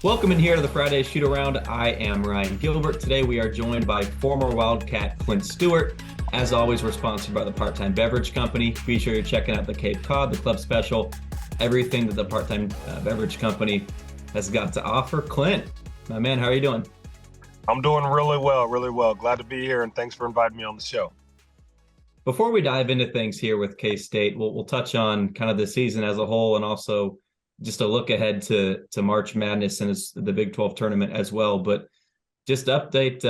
Welcome in here to the Friday Shoot Around. I am Ryan Gilbert. Today we are joined by former Wildcat Clent Stewart. As always, we're sponsored by the Part-Time Beverage Company. Be sure you're checking out the Cape Cod, the club special, everything that the Part-Time Beverage Company has got to offer. Clent, my man, how are you doing? I'm doing really well, really well. Glad to be here, and thanks for inviting me on the show. Before we dive into things here with KState, we'll touch on kind of the season as a whole and also just a look ahead to March Madness and the Big 12 tournament as well. But just update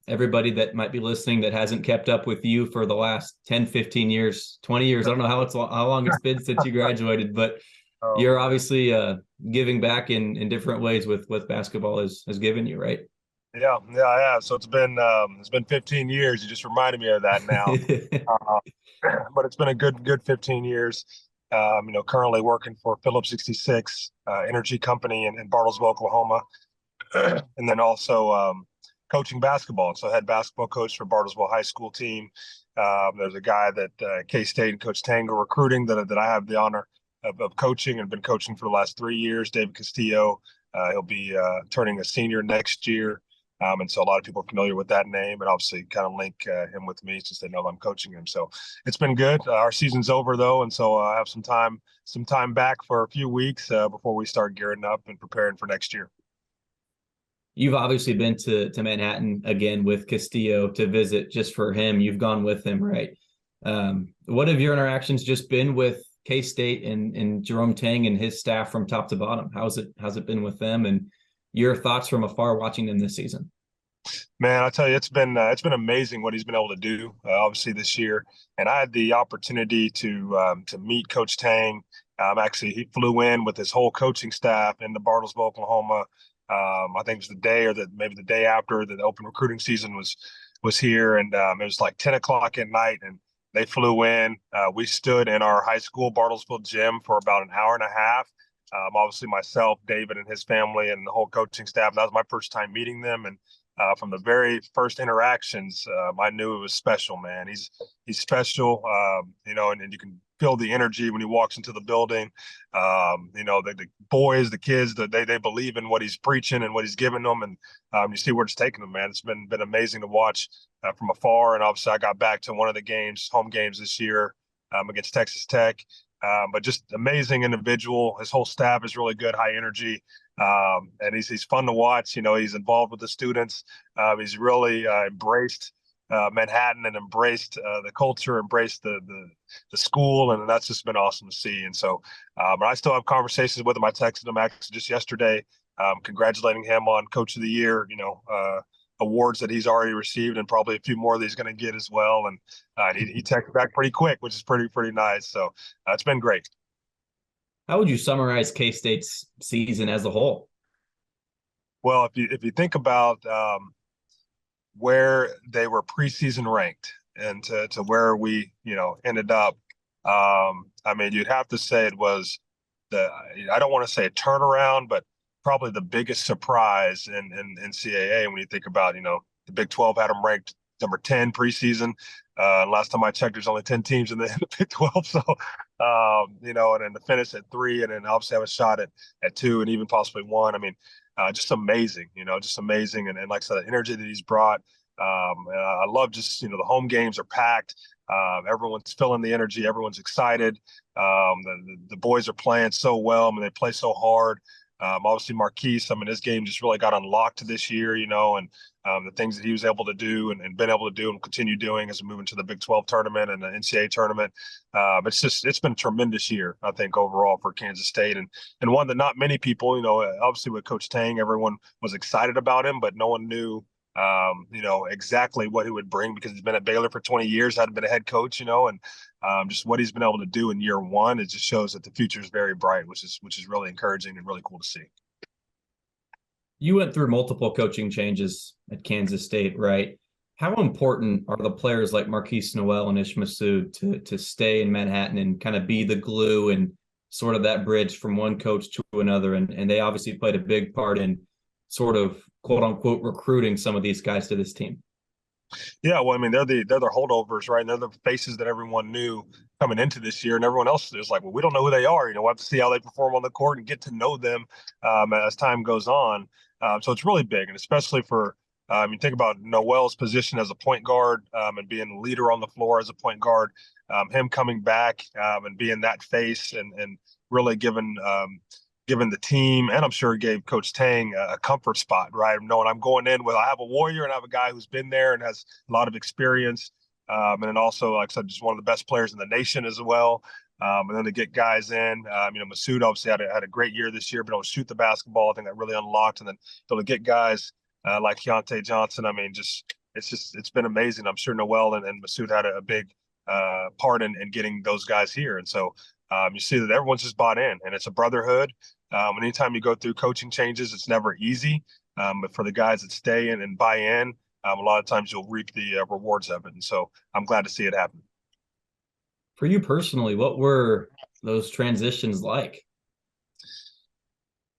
everybody that might be listening that hasn't kept up with you for the last 10, 15 years, 20 years. I don't know how long it's been since you graduated, but you're obviously giving back in different ways with what basketball has given you, right? Yeah, I have. So it's been 15 years. You just reminded me of that now. But it's been a good 15 years. Currently working for Phillips 66 Energy Company in Bartlesville, Oklahoma, and then also coaching basketball. So head basketball coach for Bartlesville High School team. There's a guy that K-State and Coach Tang are recruiting that I have the honor of coaching and been coaching for the last 3 years. David Castillo. He'll be turning a senior next year. And so a lot of people are familiar with that name, and obviously kind of link him with me since they know I'm coaching him. So it's been good. Our season's over though, and so I have some time back for a few weeks before we start gearing up and preparing for next year. You've obviously been to Manhattan again with Castillo to visit just for him. You've gone with him, right? What have your interactions just been with K-State and Jerome Tang and his staff from top to bottom? How's it been with them, and your thoughts from afar watching them this season? Man, I tell you, it's been amazing what he's been able to do. Obviously this year, and I had the opportunity to meet Coach Tang. Actually, he flew in with his whole coaching staff into Bartlesville, Oklahoma. I think it was the day or maybe the day after the open recruiting season was here, and it was like 10 o'clock at night, and they flew in. We stood in our high school Bartlesville gym for about an hour and a half. Obviously myself, David and his family and the whole coaching staff. That was my first time meeting them. And from the very first interactions, I knew it was special, man. He's special, and you can feel the energy when he walks into the building. The boys, the kids, they believe in what he's preaching and what he's giving them. And you see where it's taking them, man. It's been amazing to watch from afar. And obviously I got back to one of the home games this year against Texas Tech. But just amazing individual. His whole staff is really good, high energy, and he's fun to watch. He's involved with the students. He's really embraced Manhattan and embraced the culture, embraced the school, and that's just been awesome to see. And so, but I still have conversations with him. I texted him actually just yesterday, congratulating him on Coach of the Year. Awards that he's already received, and probably a few more that he's going to get as well. And he texted back pretty quick, which is pretty nice. So it's been great. How would you summarize K-State's season as a whole? Well, if you think about where they were preseason ranked and to where we ended up, you'd have to say it was I don't want to say a turnaround, but probably the biggest surprise in NCAA when you think about, the Big 12 had them ranked number 10 preseason. Last time I checked, there's only 10 teams in the Big 12. So, and then to finish at 3 and then obviously have a shot at 2 and even possibly 1. Just amazing, just amazing. And like I said, the energy that he's brought. I love just, the home games are packed. Everyone's feeling the energy. Everyone's excited. The boys are playing so well. They play so hard. Obviously Marquise, his game just really got unlocked this year, and the things that he was able to do and been able to do and continue doing as we move into the Big 12 tournament and the NCAA tournament. It's been a tremendous year, I think, overall for Kansas State, and one that not many people, obviously with Coach Tang, everyone was excited about him, but no one knew exactly what he would bring because he's been at Baylor for 20 years, hadn't been a head coach, and just what he's been able to do in year one. It just shows that the future is very bright, which is really encouraging and really cool to see. You went through multiple coaching changes at Kansas State, right? How important are the players like Marquise Noel and Ish Massoud to stay in Manhattan and kind of be the glue and sort of that bridge from one coach to another? And they obviously played a big part in sort of quote unquote recruiting some of these guys to this team. Yeah, well, they're the holdovers, right? And they're the faces that everyone knew coming into this year, and everyone else is like, well, we don't know who they are. We'll have to see how they perform on the court and get to know them as time goes on. So it's really big, and especially for you think about Noel's position as a point guard and being a leader on the floor as a point guard, him coming back and being that face and really giving the team, and I'm sure it gave Coach Tang a comfort spot, right? Knowing I'm going in with, I have a warrior and I have a guy who's been there and has a lot of experience. And then also, like I said, just one of the best players in the nation as well. And then to get guys in, Masood obviously had a great year this year, but able to shoot the basketball. I think that really unlocked. And then able to get guys like Keontae Johnson. I mean, it's been amazing. I'm sure Noel and Masood had a big part in getting those guys here. And so you see that everyone's just bought in, and it's a brotherhood. Anytime you go through coaching changes, it's never easy. But for the guys that stay in and buy in, a lot of times you'll reap the rewards of it. And so I'm glad to see it happen. For you personally, what were those transitions like?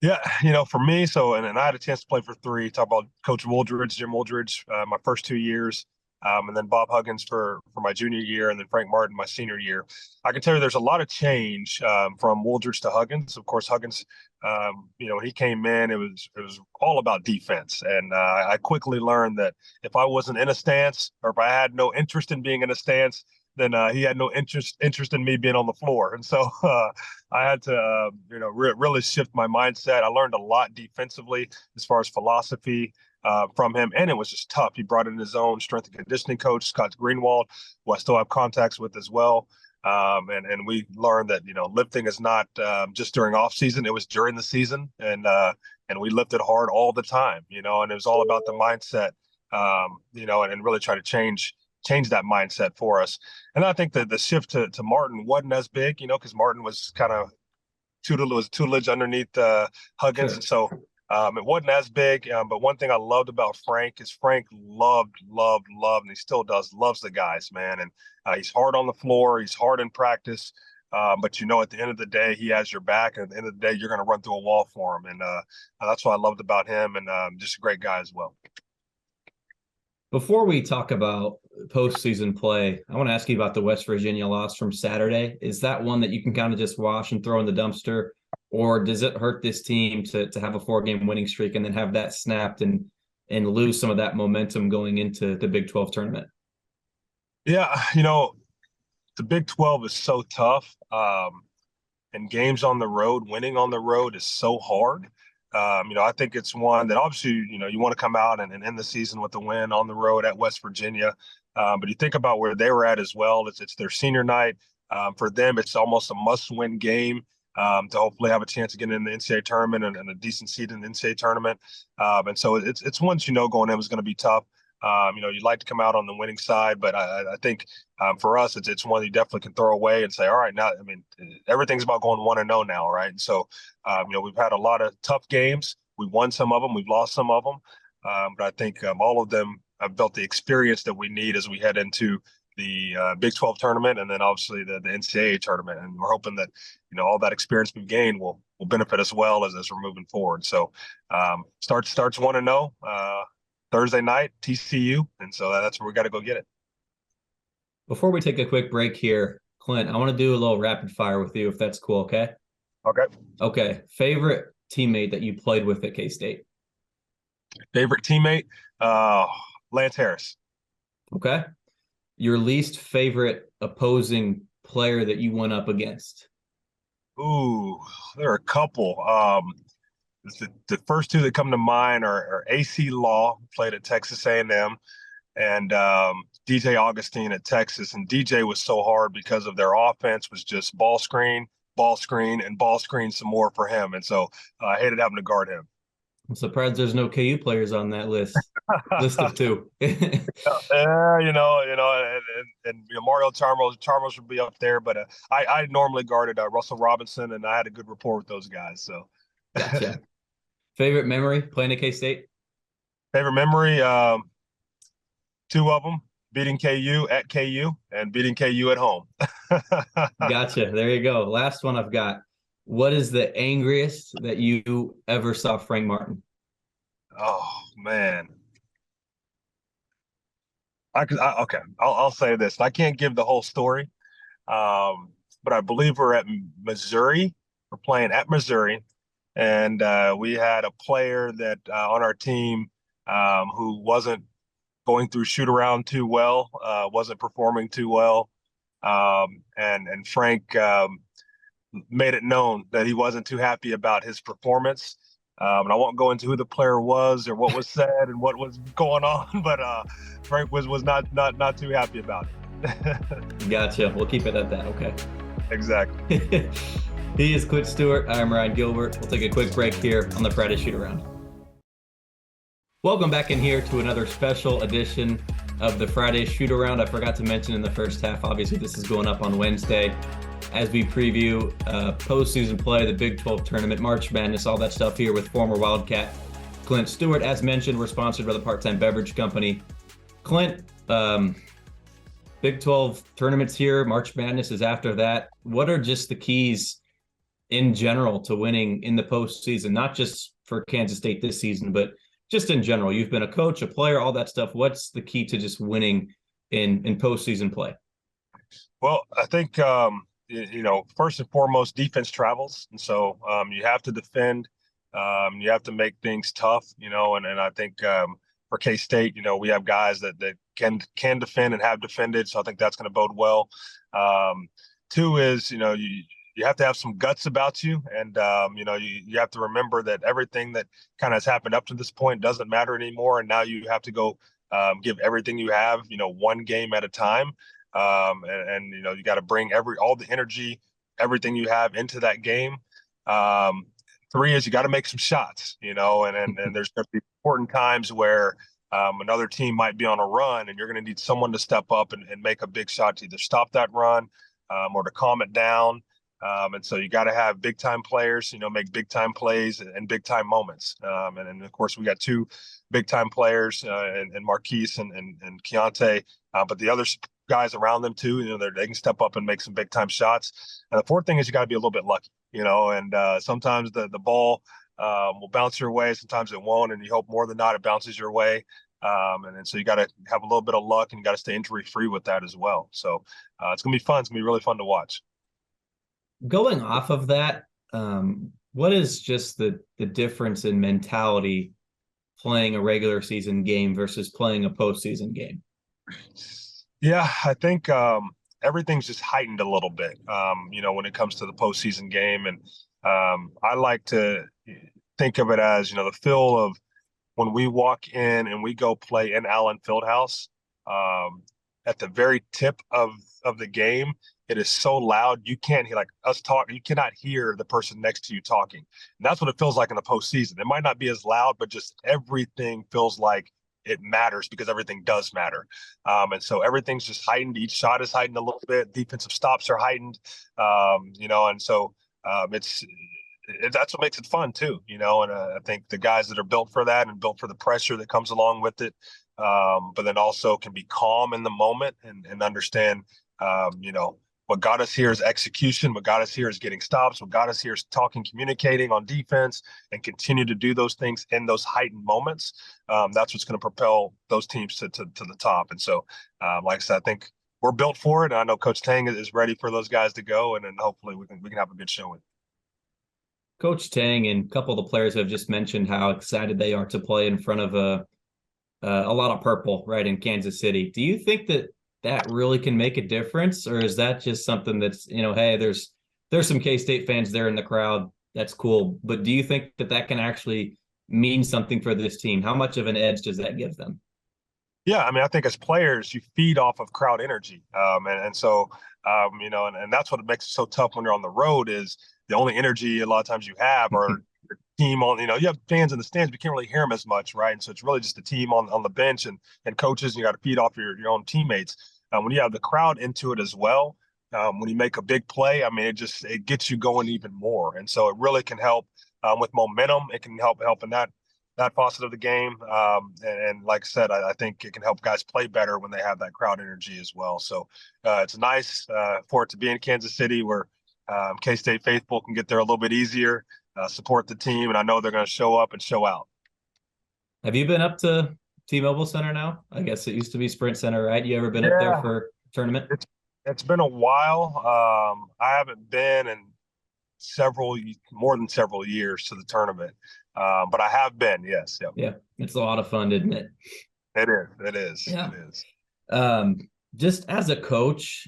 Yeah, for me, and I had a chance to play for three. Talk about Coach Wooldridge, Jim Wooldridge, my first 2 years, and then Bob Huggins for my junior year, and then Frank Martin my senior year. I can tell you there's a lot of change from Wooldridge to Huggins. Of course, Huggins, when he came in, it was all about defense, and I quickly learned that if I wasn't in a stance, or if I had no interest in being in a stance, then he had no interest in me being on the floor. And so I had to, really shift my mindset. I learned a lot defensively as far as philosophy from him, and it was just tough. He brought in his own strength and conditioning coach, Scott Greenwald, who I still have contacts with as well. And we learned that lifting is not just during off season; it was during the season, and we lifted hard all the time. And it was all about the mindset. And really try to change that mindset for us. And I think that the shift to Martin wasn't as big, because Martin was kind of tutelage underneath Huggins. Sure. And so it wasn't as big. But one thing I loved about Frank is Frank loved, and he still loves the guys, man. And he's hard on the floor. He's hard in practice. But at the end of the day, he has your back. And at the end of the day, you're going to run through a wall for him. And that's what I loved about him, and just a great guy as well. Before we talk about postseason play, I want to ask you about the West Virginia loss from Saturday. Is that one that you can kind of just wash and throw in the dumpster, or does it hurt this team to have a 4-game winning streak and then have that snapped and lose some of that momentum going into the Big 12 tournament? Yeah, the Big 12 is so tough, and games on the road, winning on the road is so hard. I think it's one that obviously, you want to come out and end the season with a win on the road at West Virginia. But you think about where they were at as well. It's their senior night. For them, it's almost a must-win game to hopefully have a chance to get in the NCAA tournament and a decent seed in the NCAA tournament. And so it's one going in was going to be tough. You'd like to come out on the winning side, but I think for us, it's one you definitely can throw away and say, all right, now, everything's about going 1-0 now, right? And so, we've had a lot of tough games. We've won some of them, we've lost some of them, but I think all of them have built the experience that we need as we head into the Big 12 tournament, and then obviously the NCAA tournament. And we're hoping that all that experience we've gained will benefit us well as we're moving forward. So starts 1-0. Thursday night, TCU, and so that's where we got to go get it. Before we take a quick break here, Clint, I want to do a little rapid fire with you, if that's cool, okay? Okay. Favorite teammate that you played with at KState? Favorite teammate? Lance Harris. Okay. Your least favorite opposing player that you went up against? Ooh, there are a couple. The first two that come to mind are AC Law, played at Texas A&M, and DJ Augustine at Texas. And DJ was so hard because of their offense was just ball screen, and ball screen some more for him. And so I hated having to guard him. I'm surprised there's no KU players on that list of two. And Mario Chalmers would be up there, but I normally guarded Russell Robinson, and I had a good rapport with those guys. So. Gotcha. Favorite memory playing at K-State? Favorite memory, two of them, beating KU at KU and beating KU at home. Gotcha. There you go. Last one I've got. What is the angriest that you ever saw Frank Martin? Oh, man. Okay, I'll say this. I can't give the whole story, But I believe we're at Missouri. We're playing at Missouri, and we had a player that on our team who wasn't going through shoot around too well, wasn't performing too well, and Frank made it known that he wasn't too happy about his performance. And I won't go into who the player was or what was said and what was going on, but Frank was not too happy about it. Gotcha. We'll keep it at that. Okay. Exactly. He is Clent Stewart. I'm Ryan Gilbert. We'll take a quick break here on the Friday Shoot Around. Welcome back in here to another special edition of the Friday Shoot Around. I forgot to mention in the first half, obviously this is going up on Wednesday as we preview postseason play, the Big 12 tournament, March Madness, all that stuff here with former Wildcat Clent Stewart. As mentioned, we're sponsored by the Part-Time Beverage Company. Clent, Big 12 tournaments here, March Madness is after that. What are just the keys in general to winning in the postseason, not just for Kansas State this season, but just in general? You've been a coach, a player, all that stuff. What's the key to just winning in postseason play? Well, I think, first and foremost, defense travels. And so you have to defend. You have to make things tough, and I think for K-State, we have guys that can defend and have defended. So I think that's going to bode well. Two is, you have to have some guts about you. And, you have to remember that everything that kind of has happened up to this point doesn't matter anymore. And now you have to go give everything you have, one game at a time. You got to bring all the energy, everything you have into that game. Three is you got to make some shots, and there's going to be important times where another team might be on a run and you're going to need someone to step up and make a big shot to either stop that run or to calm it down. And so you got to have big time players, make big time plays and big time moments. And of course, we got two big time players and Marquise and Keontae, but the other guys around them too, they can step up and make some big time shots. And the fourth thing is you got to be a little bit lucky, and sometimes the ball will bounce your way, sometimes it won't, and you hope more than not it bounces your way. And so you got to have a little bit of luck and you got to stay injury free with that as well. So it's going to be fun. It's going to be really fun to watch. Going off of that, what is just the difference in mentality playing a regular season game versus playing a postseason game? Yeah, I think everything's just heightened a little bit, when it comes to the postseason game. And I like to think of it as, the feel of when we walk in and we go play in Allen Fieldhouse, at the very tip of the game, it is so loud you can't hear us talk. You cannot hear the person next to you talking. And that's what it feels like in the postseason. It might not be as loud, but just everything feels like it matters because everything does matter. And so everything's just heightened. Each shot is heightened a little bit. Defensive stops are heightened, and so that's what makes it fun too, and I think the guys that are built for that and built for the pressure that comes along with it, but then also can be calm in the moment and understand, what got us here is execution. What got us here is getting stops. What got us here is talking, communicating on defense, and continue to do those things in those heightened moments. That's what's going to propel those teams to the top. And so, like I said, I think we're built for it. And I know Coach Tang is ready for those guys to go, and then hopefully we can have a good showing. Coach Tang and a couple of the players have just mentioned how excited they are to play in front of a lot of purple, right, in Kansas City. Do you think that really can make a difference, or is that just something that's, hey, there's some K-State fans there in the crowd, that's cool, but do you think that can actually mean something for this team? How much of an edge does that give them? Yeah, I mean, I think as players, you feed off of crowd energy, and so and that's what makes it so tough when you're on the road. Is the only energy a lot of times you have are your team on. You have fans in the stands, but you can't really hear them as much, right? And so it's really just the team on the bench and coaches. And you got to feed off your own teammates. When you have the crowd into it as well, when you make a big play, I mean, it gets you going even more, and so it really can help with momentum. It can help in that facet of the game. And like I said, I think it can help guys play better when they have that crowd energy as well. So it's nice for it to be in Kansas City where K-State faithful can get there a little bit easier, support the team, and I know they're going to show up and show out. Have you been up to T-Mobile Center now? I guess it used to be Sprint Center, right? You ever been up there for a tournament? It's been a while. I haven't been in more than several years to the tournament, but I have been. Yes, yep. Yeah, it's a lot of fun, isn't it? It is. It is. Yeah. It is. Um, just as a coach,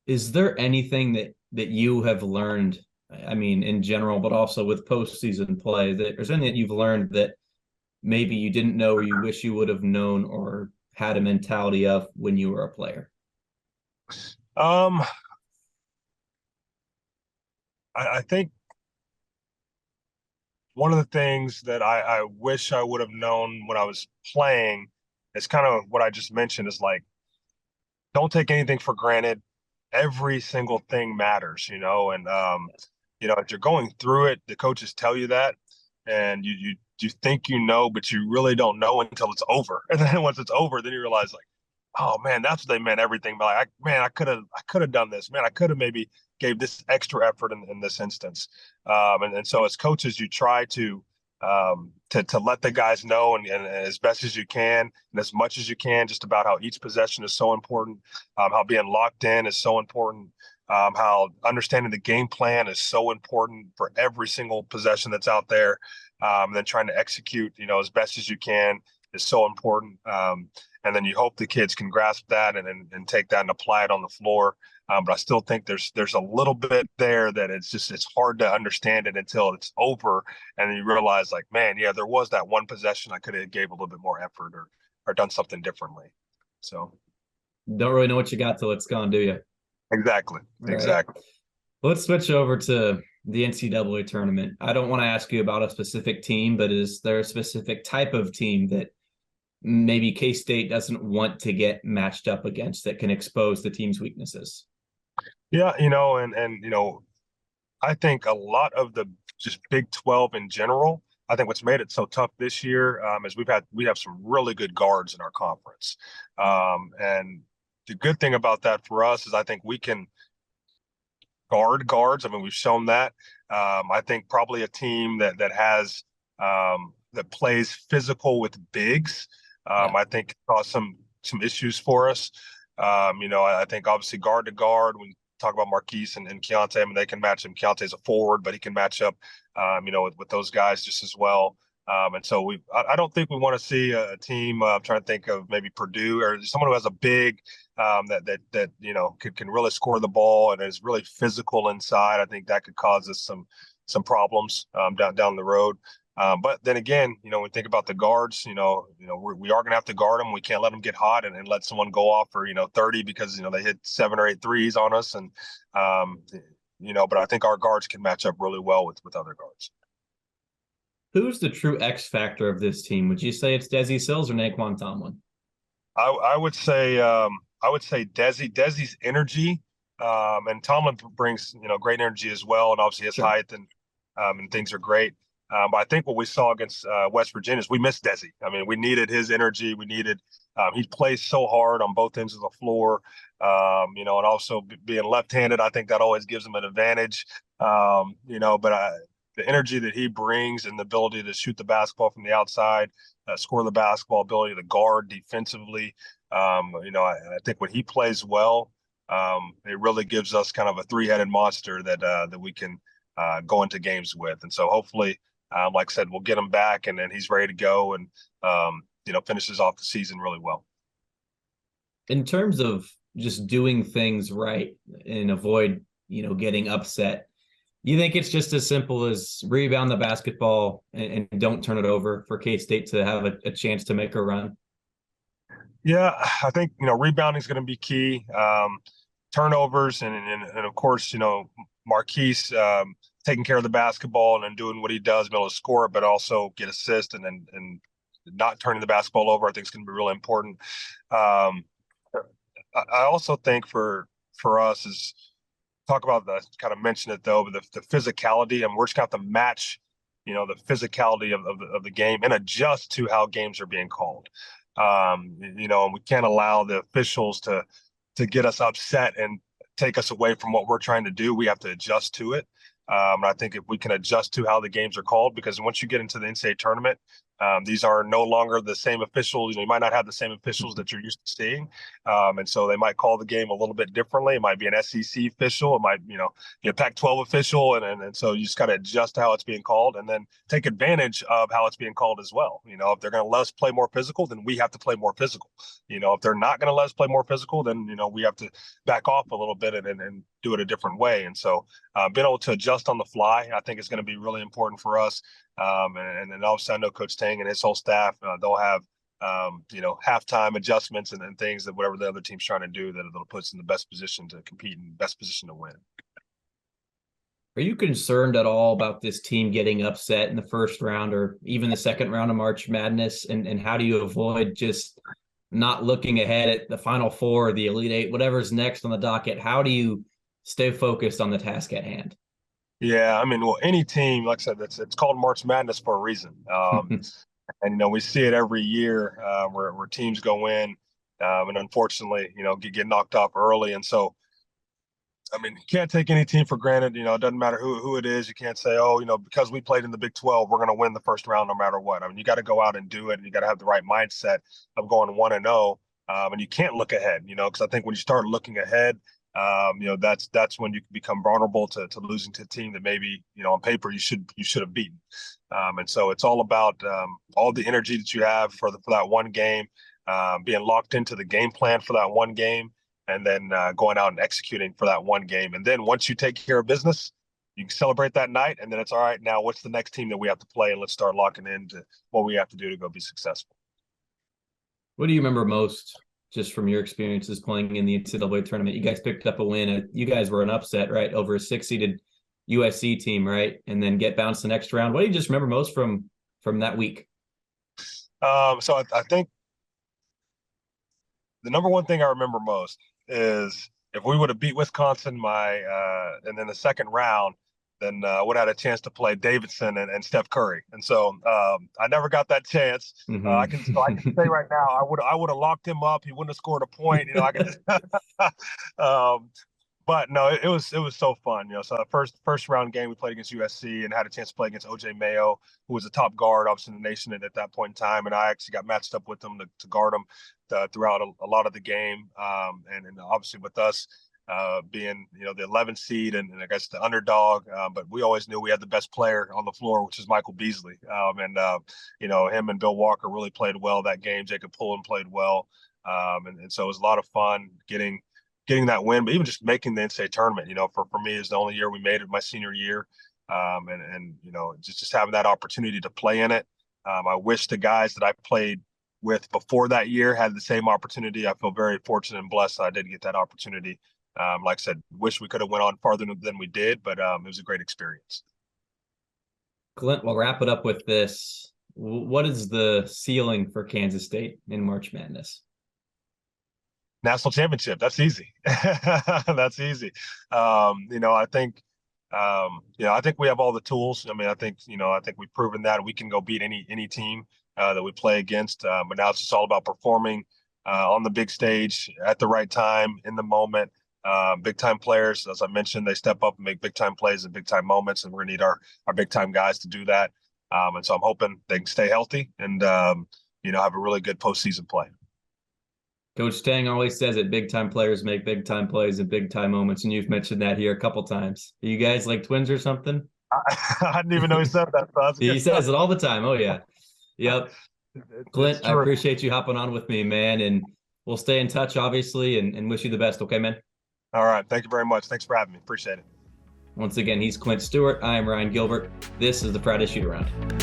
is there anything that you have learned? I mean, in general, but also with postseason play, that there's anything that you've learned that maybe you didn't know or you wish you would have known or had a mentality of when you were a player? Um, I think one of the things that I wish I would have known when I was playing is kind of what I just mentioned is like, don't take anything for granted. Every single thing matters, and if you're going through it, the coaches tell you that, and you think you know, but you really don't know until it's over. And then once it's over, then you realize like, oh man, that's what they meant everything. But like, I could have done this. Man, I could have maybe gave this extra effort in this instance. And so as coaches, you try to let the guys know and as best as you can and as much as you can, just about how each possession is so important, how being locked in is so important, how understanding the game plan is so important for every single possession that's out there, and then trying to execute, as best as you can is so important. And then you hope the kids can grasp that and take that and apply it on the floor. But I still think there's a little bit there that it's hard to understand it until it's over, and then you realize like, man, yeah, there was that one possession I could have gave a little bit more effort or done something differently. So Don't really know what you got till it's gone, do you? exactly, All right. exactly. Let's switch over to the NCAA tournament. I don't want to ask you about a specific team, but is there a specific type of team that maybe K-State doesn't want to get matched up against that can expose the team's weaknesses? Yeah, I think a lot of the just Big 12 in general. I think what's made it so tough this year is we have some really good guards in our conference, and the good thing about that for us is I think we can guard guards. I mean, we've shown that. I think probably a team that has that plays physical with bigs. Yeah. I think cause some issues for us. I think obviously guard to guard. We talk about Marquise and Keontae. I mean, they can match him. Keontae's a forward, but he can match up, with those guys just as well. And so I don't think we want to see a team. I'm trying to think of maybe Purdue or someone who has a big that can really score the ball and is really physical inside. I think that could cause us some problems down the road. But then again, when we think about the guards, we are going to have to guard them. We can't let them get hot and let someone go off for 30 because they hit 7 or 8 threes on us, and but I think our guards can match up really well with other guards. Who's the true X factor of this team? Would you say it's Desi Sills or Naquan Tomlin? I would say Desi's energy, and Tomlin brings great energy as well, and obviously his Sure. height and things are great. But I think what we saw against West Virginia is we missed Desi. I mean, we needed his energy. We needed he plays so hard on both ends of the floor, and also being left-handed, I think that always gives him an advantage. But the energy that he brings and the ability to shoot the basketball from the outside, score the basketball, ability to guard defensively. I think when he plays well, it really gives us kind of a three-headed monster that we can go into games with. And so hopefully, like I said, we'll get him back and then he's ready to go and, finishes off the season really well. In terms of just doing things right and avoid, getting upset, you think it's just as simple as rebound the basketball and don't turn it over for K-State to have a chance to make a run? Yeah, I think, rebounding is going to be key. Turnovers and of course, Marquise taking care of the basketball and doing what he does, be able to score it, but also get assists and not turning the basketball over, I think is going to be really important. I also think for us is talk about the kind of mention it though, but the physicality, and we're just going to have to match, the physicality of the game and adjust to how games are being called. And we can't allow the officials to get us upset and take us away from what we're trying to do. We have to adjust to it. And I think if we can adjust to how the games are called, because once you get into the NCAA tournament, These are no longer the same officials. You might not have the same officials that you're used to seeing. And so they might call the game a little bit differently. It might be an SEC official. It might, be a Pac-12 official. And so you just got to adjust how it's being called and then take advantage of how it's being called as well. If they're going to let us play more physical, then we have to play more physical. If they're not going to let us play more physical, then, we have to back off a little bit and do it a different way. And so being able to adjust on the fly, I think is going to be really important for us. And then obviously I know Coach Tang and his whole staff, they'll have, halftime adjustments and things that whatever the other team's trying to do, that'll put us in the best position to compete and best position to win. Are you concerned at all about this team getting upset in the first round or even the second round of March Madness? And how do you avoid just not looking ahead at the Final Four, the Elite Eight, whatever's next on the docket? How do you stay focused on the task at hand? Yeah, I mean, well, any team, like I said, it's called March Madness for a reason. And we see it every year where teams go in and unfortunately, get knocked off early. And so, I mean, you can't take any team for granted. It doesn't matter who it is. You can't say, because we played in the Big 12, we're going to win the first round no matter what. I mean, you got to go out and do it. And you got to have the right mindset of going 1-0. And you can't look ahead, because I think when you start looking ahead, that's when you can become vulnerable to losing to a team that maybe, on paper you should have beaten. And so it's all about all the energy that you have for that one game, being locked into the game plan for that one game, and then going out and executing for that one game. And then once you take care of business, you can celebrate that night. And then it's all right. Now, what's the next team that we have to play? And let's start locking into what we have to do to go be successful. What do you remember most just from your experiences playing in the NCAA tournament? You guys picked up a win. You guys were an upset, right, over a 6-seeded USC team, right? And then get bounced the next round. What do you just remember most from that week? So I think the number one thing I remember most is if we would have beat Wisconsin and then the second round, then I would have had a chance to play Davidson and Steph Curry. And so I never got that chance. Mm-hmm. I can say right now, I would have locked him up. He wouldn't have scored a point. I could but no, it was so fun. So the first round game we played against USC and had a chance to play against OJ Mayo, who was a top guard obviously in the nation at that point in time. And I actually got matched up with him to guard him throughout a lot of the game. And obviously with us, being the 11th seed and I guess the underdog, but we always knew we had the best player on the floor, which is Michael Beasley. Him and Bill Walker really played well that game. Jacob Pullen played well, and so it was a lot of fun getting that win, but even just making the NCAA tournament. For me, is the only year we made it, my senior year, and just having that opportunity to play in it. I wish the guys that I played with before that year had the same opportunity. I feel very fortunate and blessed that I did get that opportunity. Like I said, wish we could have went on farther than we did, but it was a great experience. Clint, we'll wrap it up with this. What is the ceiling for Kansas State in March Madness? National championship. That's easy. That's easy. I think we have all the tools. I mean, I think we've proven that we can go beat any team that we play against. But now it's just all about performing on the big stage at the right time in the moment. Big time players, as I mentioned, they step up and make big time plays in big time moments, and we're gonna need our big time guys to do that. And so I'm hoping they can stay healthy and have a really good postseason play. Coach Tang always says that big time players make big time plays in big time moments, and you've mentioned that here a couple times. Are you guys like twins or something? I didn't even know he said that. He says it all the time. Oh yeah, yep. Clint, I appreciate you hopping on with me, man, and we'll stay in touch, obviously, and wish you the best. Okay, man. All right. Thank you very much. Thanks for having me. Appreciate it. Once again, he's Clent Stewart. I am Ryan Gilbert. This is the Friday Shoot Around.